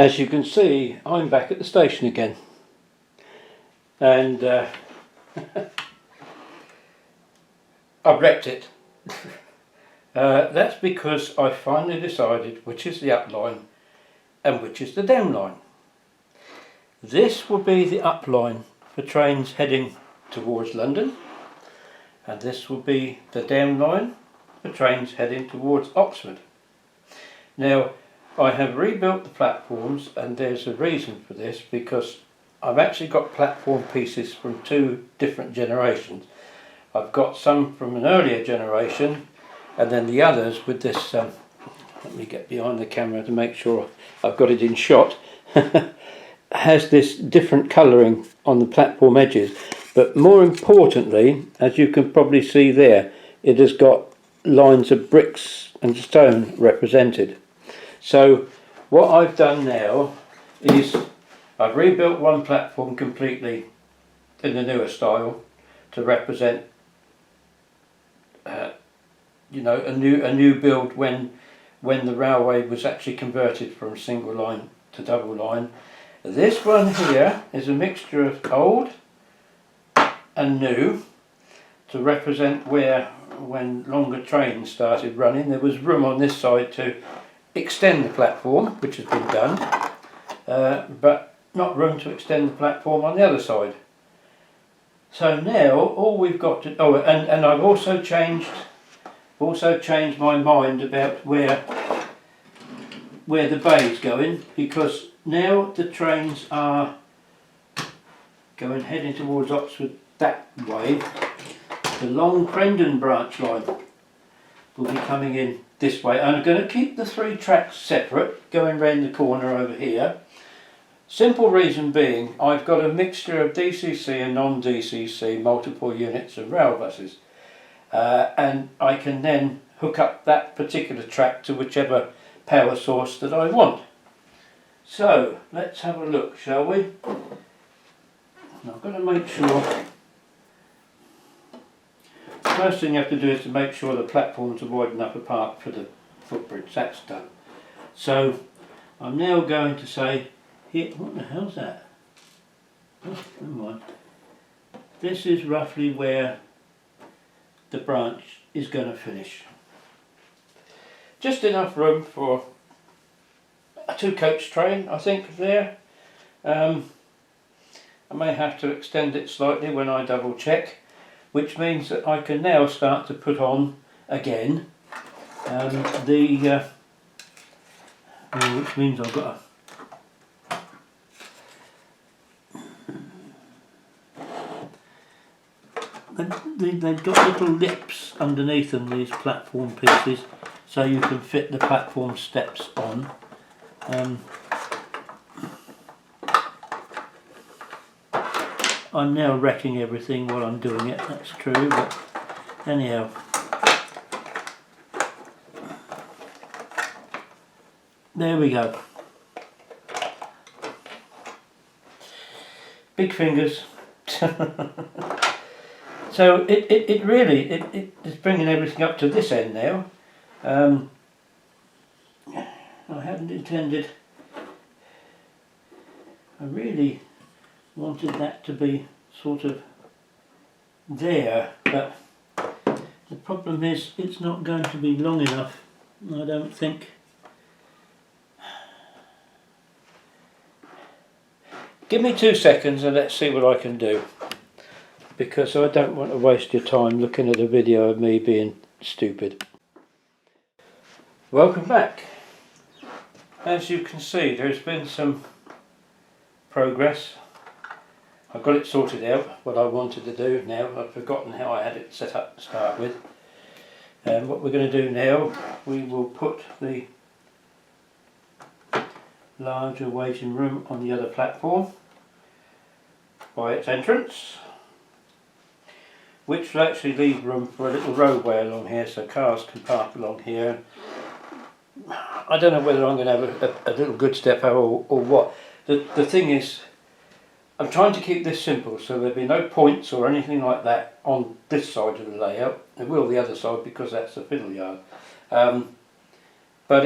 As you can see, I'm back at the station again, and I've wrecked it. That's because I finally decided which is the up line and which is the down line. This will be the up line for trains heading towards London, and this will be the down line for trains heading towards Oxford. Now, I have rebuilt the platforms, and there's a reason for this, because I've actually got platform pieces from two different generations. I've got some from an earlier generation, and then the others with this, let me get behind the camera to make sure I've got it in shot, has this different colouring on the platform edges, but more importantly, as you can probably see there, it has got lines of bricks and stone represented. So what I've done now is I've rebuilt one platform completely in the newer style to represent you know, a new build when the railway was actually converted from single line to double line. This one here is a mixture of old and new to represent where, when longer trains started running, there was room on this side to extend the platform, which has been done, but not room to extend the platform on the other side. So now all we've got to, oh, and I've also changed my mind about where the bay is going, because now the trains are heading towards Oxford that way. The long Crendon branch line will be coming in this way, and I'm going to keep the three tracks separate going round the corner over here. Simple reason being, I've got a mixture of DCC and non-DCC multiple units of rail buses, and I can then hook up that particular track to whichever power source that I want. So let's have a look, shall we? I've got to make sure. First thing you have to do is to make sure the platforms are wide enough apart for the footbridge. That's done. So I'm now going to say, here, what the hell's that? Oh, never mind. This is roughly where the branch is going to finish. Just enough room for a two-coach train, I think, there. I may have to extend it slightly when I double check, which means that I can now start to put on again which means I've got they've got little lips underneath them, these platform pieces, so you can fit the platform steps on. I'm now wrecking everything while I'm doing it, that's true, but anyhow. There we go. Big fingers. So it really is bringing everything up to this end now. I hadn't intended, I really wanted that to be sort of there, but the problem is it's not going to be long enough, I don't think. Give me 2 seconds and let's see what I can do, because I don't want to waste your time looking at a video of me being stupid. Welcome back. As you can see, there's been some progress. I've got it sorted out, what I wanted to do now. I've forgotten how I had it set up to start with. And what we're going to do now, we will put the larger waiting room on the other platform by its entrance, which will actually leave room for a little roadway along here so cars can park along here. I don't know whether I'm going to have a little good step or what. The thing is, I'm trying to keep this simple, so there'll be no points or anything like that on this side of the layout. There will the other side because that's the fiddle yard. But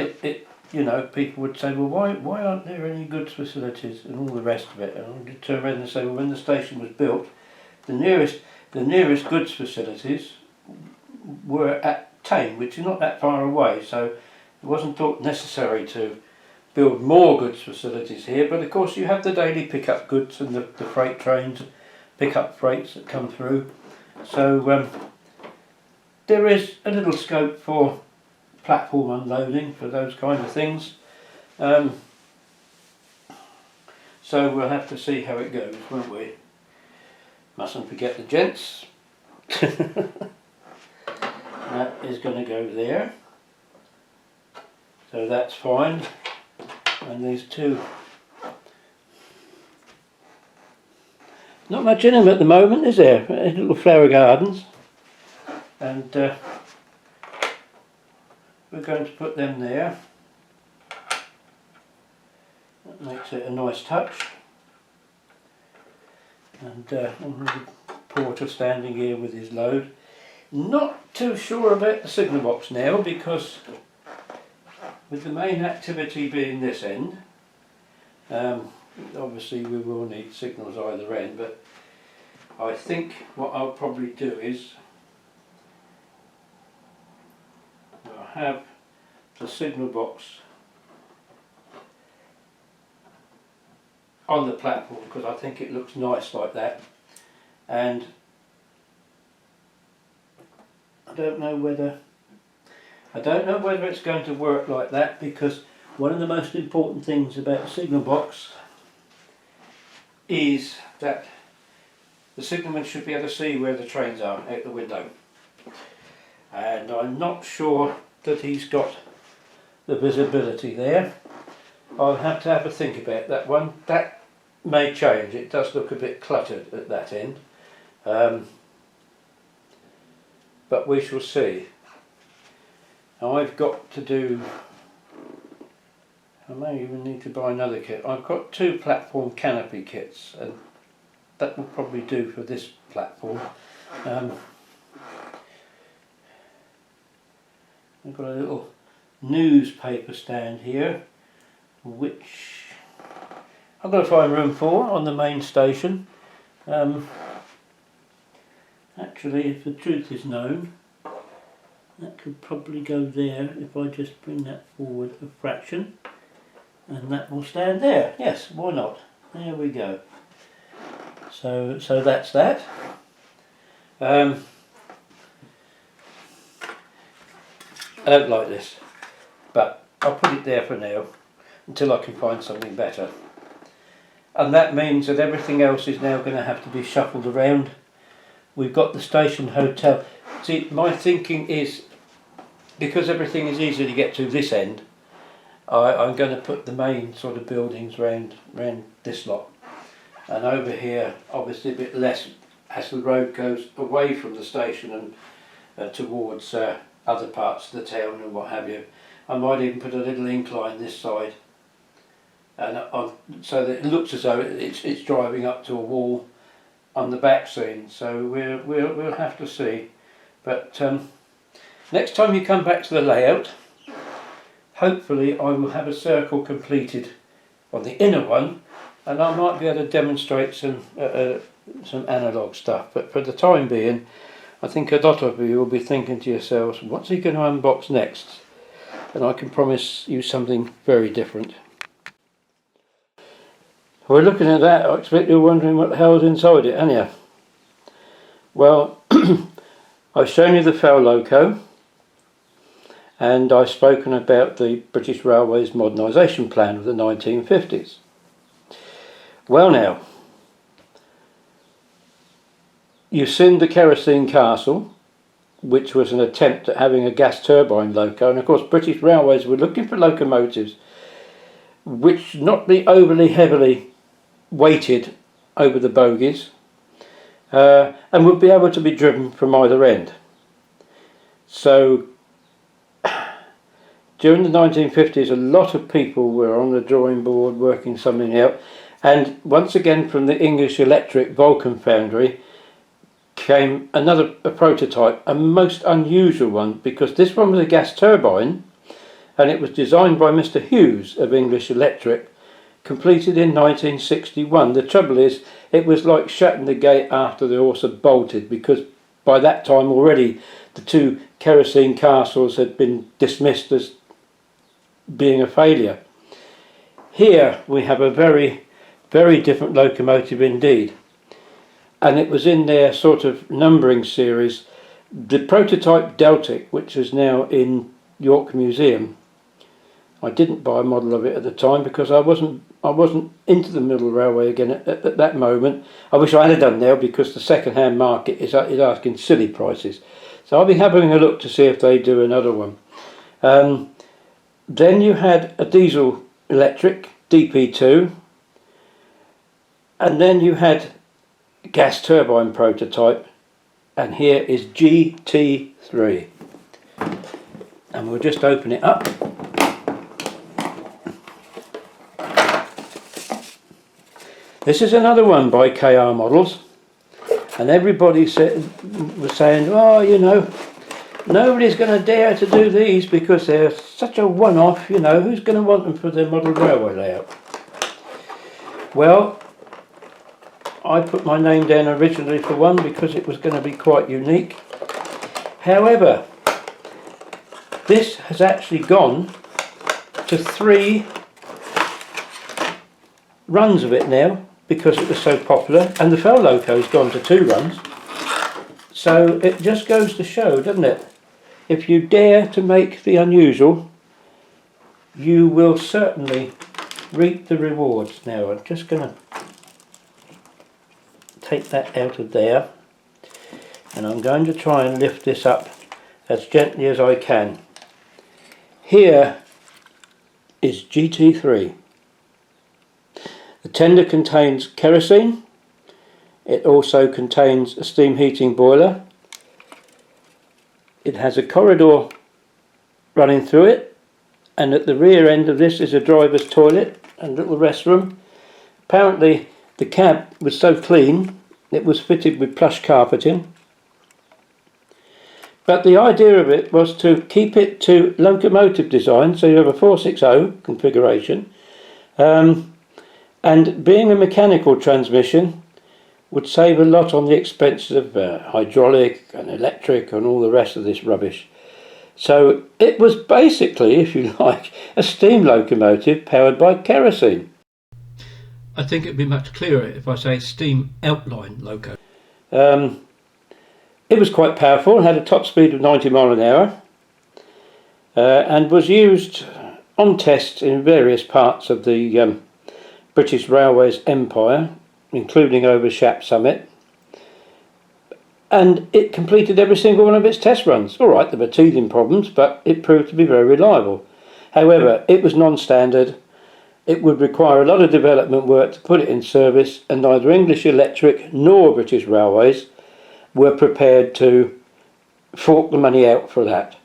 you know, people would say, well, why aren't there any goods facilities and all the rest of it? And I would turn around and say, well, when the station was built, the nearest goods facilities were at Tame, which is not that far away, so it wasn't thought necessary to build more goods facilities here. But of course you have the daily pick-up goods and the freight trains, pick-up freights that come through. So there is a little scope for platform unloading for those kind of things. So we'll have to see how it goes, won't we? Mustn't forget the gents. That is going to go there. So that's fine. And these two, not much in them at the moment, is there? Little flower gardens. And we're going to put them there. That makes it a nice touch. And the porter standing here with his load. Not too sure about the signal box now, because with the main activity being this end, obviously we will need signals either end, but I think what I'll probably do is I'll have the signal box on the platform, because I think it looks nice like that. And I don't know whether it's going to work like that, because one of the most important things about the signal box is that the signalman should be able to see where the trains are out the window, and I'm not sure that he's got the visibility there. I'll have to have a think about that one. That may change. It does look a bit cluttered at that end, but we shall see. Now I've got to do, I may even need to buy another kit. I've got 2 platform canopy kits, and that will probably do for this platform. I've got a little newspaper stand here, which I've got to find room for on the main station. Actually, if the truth is known, that could probably go there if I just bring that forward a fraction, and that will stand there. Yes, why not? There we go. So that's that. I don't like this, but I'll put it there for now until I can find something better. And that means that everything else is now going to have to be shuffled around. We've got the station hotel. See, my thinking is, because everything is easy to get to this end, I'm going to put the main sort of buildings round this lot. And over here, obviously a bit less as the road goes away from the station and towards other parts of the town and what have you. I might even put a little incline this side, and so that it looks as though it's driving up to a wall on the back scene. So we'll have to see. But next time you come back to the layout, hopefully I will have a circle completed on the inner one, and I might be able to demonstrate some analogue stuff. But for the time being, I think a lot of you will be thinking to yourselves, what's he going to unbox next? And I can promise you something very different. We're looking at that, I expect you're wondering what the hell's inside it, aren't you? Well, I've shown you the FEL loco, and I've spoken about the British Railways Modernisation Plan of the 1950s. Well now, you've seen the kerosene castle, which was an attempt at having a gas turbine loco, and of course British Railways were looking for locomotives which not be overly heavily weighted over the bogies, and would be able to be driven from either end. So during the 1950s a lot of people were on the drawing board working something out, and once again from the English Electric Vulcan foundry came a prototype, a most unusual one, because this one was a gas turbine, and it was designed by Mr. Hughes of English Electric, completed in 1961. The trouble is, it was like shutting the gate after the horse had bolted, because by that time already the two kerosene castles had been dismissed as being a failure. Here we have a very, very different locomotive indeed, and it was in their sort of numbering series. The prototype Deltic, which is now in York Museum, I didn't buy a model of it at the time because I wasn't into the middle railway again at that moment. I wish I had done now, because the second-hand market is asking silly prices. So I'll be having a look to see if they do another one. Then you had a diesel electric DP2, and then you had gas turbine prototype, and here is GT3, and we'll just open it up. This is another one by KR Models, and everybody was saying, oh, you know, nobody's going to dare to do these because they're such a one-off, you know, who's going to want them for their model railway layout? Well, I put my name down originally for one because it was going to be quite unique. However, this has actually gone to 3 runs of it now, because it was so popular, and the Fell Loco's gone to 2 runs. So it just goes to show, doesn't it? If you dare to make the unusual, you will certainly reap the rewards. Now I'm just going to take that out of there, and I'm going to try and lift this up as gently as I can. Here is GT3. The tender contains kerosene. It also contains a steam heating boiler. It has a corridor running through it, and at the rear end of this is a driver's toilet and little restroom. Apparently the cab was so clean it was fitted with plush carpeting. But the idea of it was to keep it to locomotive design, so you have a 460 configuration. And being a mechanical transmission would save a lot on the expenses of hydraulic and electric and all the rest of this rubbish. So it was basically, if you like, a steam locomotive powered by kerosene. I think it'd be much clearer if I say steam outline loco. It was quite powerful, had a top speed of 90 miles an hour, and was used on tests in various parts of the British Railways Empire, including over Shap Summit, and it completed every single one of its test runs. Alright, there were teething problems, but it proved to be very reliable. However, it was non-standard. It would require a lot of development work to put it in service, and neither English Electric nor British Railways were prepared to fork the money out for that.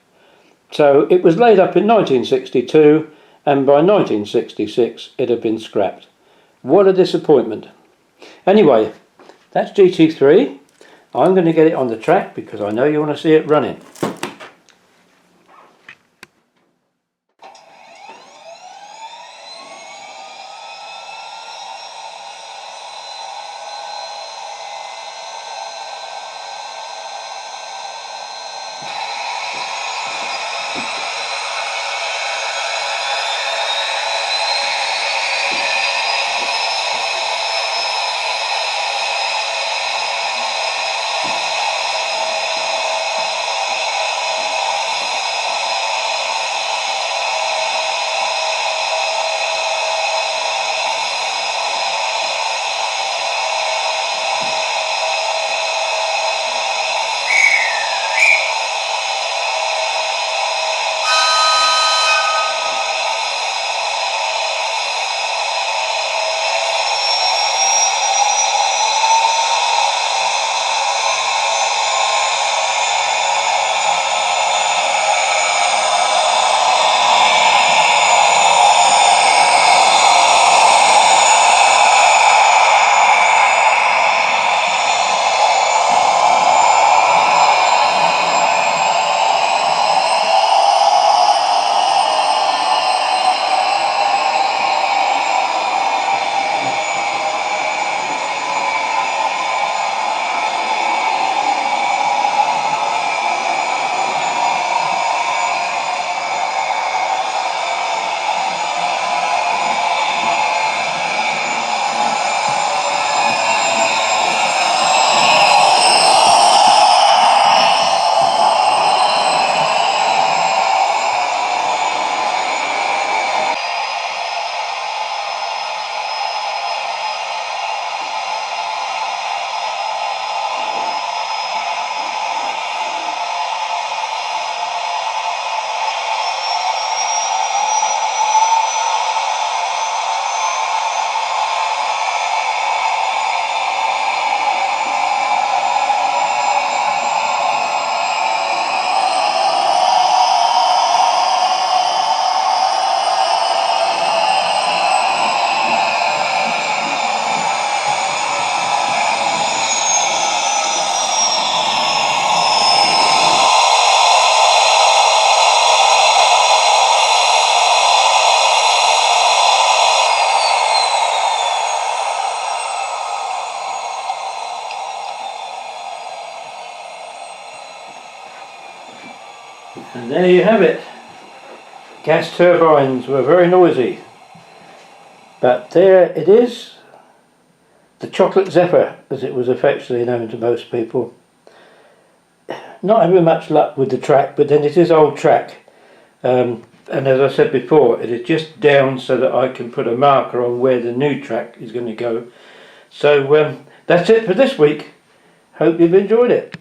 So it was laid up in 1962, and by 1966 it had been scrapped. What a disappointment. Anyway, that's GT3. I'm going to get it on the track because I know you want to see it running. And there you have it. Gas turbines were very noisy, but there it is, the Chocolate Zephyr, as it was affectionately known to most people. Not having much luck with the track, but then it is old track, and as I said before, it is just down so that I can put a marker on where the new track is going to go. So that's it for this week. Hope you've enjoyed it.